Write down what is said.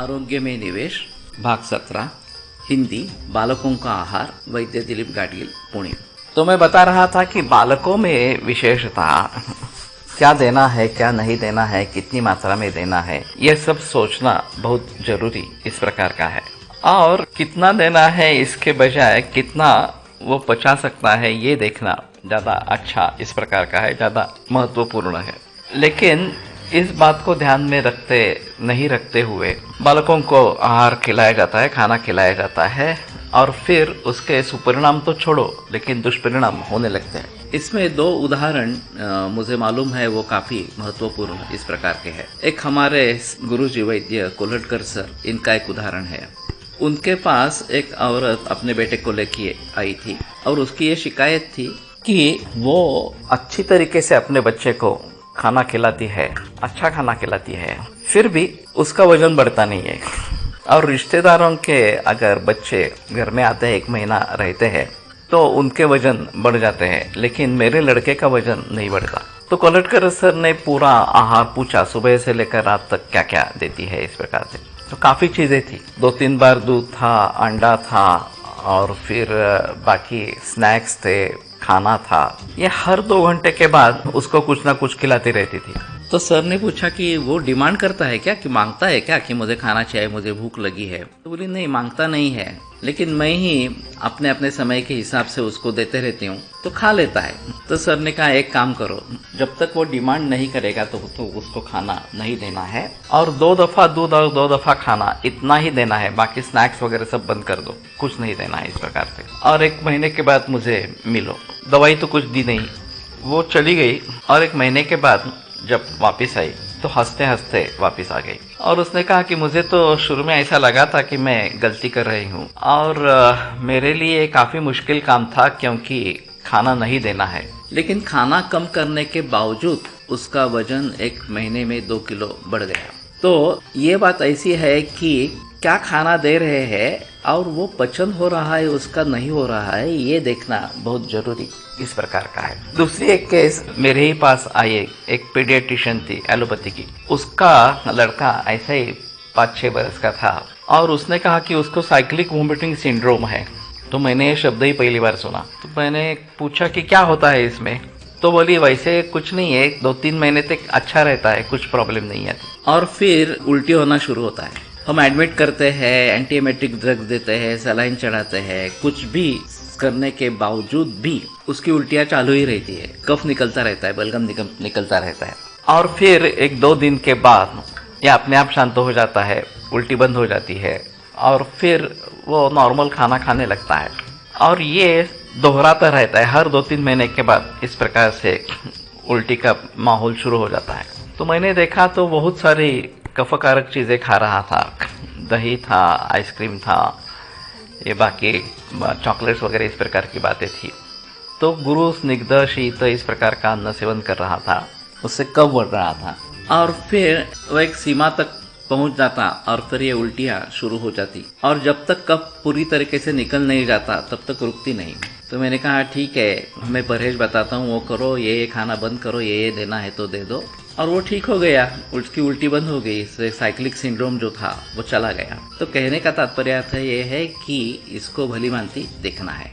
आरोग्य में निवेश भाग 17 हिंदी बालकों का आहार वैद्य दिलीप गाडगिल पुणे। तो मैं बता रहा था कि बालकों में विशेषता क्या देना है, क्या नहीं देना है, कितनी मात्रा में देना है, यह सब सोचना बहुत जरूरी इस प्रकार का है। और कितना देना है इसके बजाय कितना वो पचा सकता है ये देखना ज़्यादा अच्छा इस प्रकार का है, ज़्यादा महत्वपूर्ण है। लेकिन इस बात को ध्यान में नहीं रखते हुए बालकों को आहार खिलाया जाता है, खाना खिलाया जाता है और फिर उसके सुपरिणाम तो छोड़ो लेकिन दुष्परिणाम होने लगते हैं। इसमें दो उदाहरण मुझे मालूम है वो काफी महत्वपूर्ण इस प्रकार के हैं। एक हमारे गुरुजी वैद्य कोल्हटकर सर, इनका एक उदाहरण है। उनके पास एक औरत अपने बेटे को लेके आई थी और उसकी ये शिकायत थी कि वो अच्छी तरीके से अपने बच्चे को खाना खिलाती है, अच्छा खाना खिलाती है, फिर भी उसका वजन बढ़ता नहीं है। और रिश्तेदारों के अगर बच्चे घर में आते हैं, 1 महीना रहते हैं, तो उनके वजन बढ़ जाते हैं, लेकिन मेरे लड़के का वजन नहीं बढ़ता। तो कोल्हटकर सर ने पूरा आहार पूछा, सुबह से लेकर रात तक क्या क्या देती है इस प्रकार से। तो काफ़ी चीज़ें थी, 2-3 बार दूध था, अंडा था और फिर बाकी स्नैक्स थे, खाना था। ये हर 2 घंटे के बाद उसको कुछ ना कुछ खिलाती रहती थी। तो सर ने पूछा कि वो डिमांड करता है क्या, कि मांगता है क्या कि मुझे खाना चाहिए, मुझे भूख लगी है। तो बोली नहीं, मांगता नहीं है, लेकिन मैं ही अपने अपने समय के हिसाब से उसको देते रहती हूँ तो खा लेता है। तो सर ने कहा एक काम करो, जब तक वो डिमांड नहीं करेगा तो उसको खाना नहीं देना है और 2 दफा दूध और 2 दफा खाना, इतना ही देना है। बाकी स्नैक्स वगैरह सब बंद कर दो, कुछ नहीं देना है इस प्रकार से। और 1 महीने के बाद मुझे मिलो। दवाई तो कुछ दी नहीं, वो चली गई और 1 महीने के बाद जब वापस आई तो हंसते हंसते वापस आ गई और उसने कहा कि मुझे तो शुरू में ऐसा लगा था कि मैं गलती कर रही हूँ और मेरे लिए काफ़ी मुश्किल काम था क्योंकि खाना नहीं देना है, लेकिन खाना कम करने के बावजूद उसका वजन 1 महीने में 2 किलो बढ़ गया। तो ये बात ऐसी है कि क्या खाना दे रहे हैं और वो पचन हो रहा है, उसका नहीं हो रहा है, ये देखना बहुत जरूरी इस प्रकार का है। दूसरी एक केस मेरे ही पास आई, एक पीडियाट्रिशियन थी एलोपैथी की। उसका लड़का ऐसे ही 5-6 बरस का था और उसने कहा कि उसको साइक्लिक वोमिटिंग सिंड्रोम है। तो मैंने ये शब्द ही पहली बार सुना। तो मैंने पूछा कि क्या होता है इसमें। तो बोली वैसे कुछ नहीं है, 2-3 महीने तक अच्छा रहता है, कुछ प्रॉब्लम नहीं है और फिर उल्टी होना शुरू होता है। हम एडमिट करते हैं, एंटीएमेटिक ड्रग्स देते हैं, सलाइन चढ़ाते हैं, कुछ भी करने के बावजूद भी उसकी उल्टियाँ चालू ही रहती है, कफ निकलता रहता है, बलगम निकलता रहता है और फिर 1-2 दिन के बाद यह अपने आप शांत हो जाता है, उल्टी बंद हो जाती है और फिर वो नॉर्मल खाना खाने लगता है। और ये दोहराता रहता है, हर 2-3 महीने के बाद इस प्रकार से उल्टी का माहौल शुरू हो जाता है। तो मैंने देखा तो बहुत सारी कफकारक चीज़ें खा रहा था, दही था, आइसक्रीम था, ये बाकी चॉकलेट्स वगैरह इस प्रकार की बातें थी। तो गुरु स्निग्ध शीत इस प्रकार का अन्न सेवन कर रहा था, उससे कफ बढ़ रहा था और फिर वो एक सीमा तक पहुंच जाता और फिर ये उल्टियाँ शुरू हो जाती और जब तक कफ पूरी तरीके से निकल नहीं जाता तब तक रुकती नहीं। तो मैंने कहा ठीक है, मैं परहेज बताता हूँ, वो करो, ये खाना बंद करो, ये देना है तो दे दो। और वो ठीक हो गया, उसकी उल्टी बंद हो गई, साइक्लिक सिंड्रोम जो था वो चला गया। तो कहने का तात्पर्य ये है कि इसको भली भांति देखना है।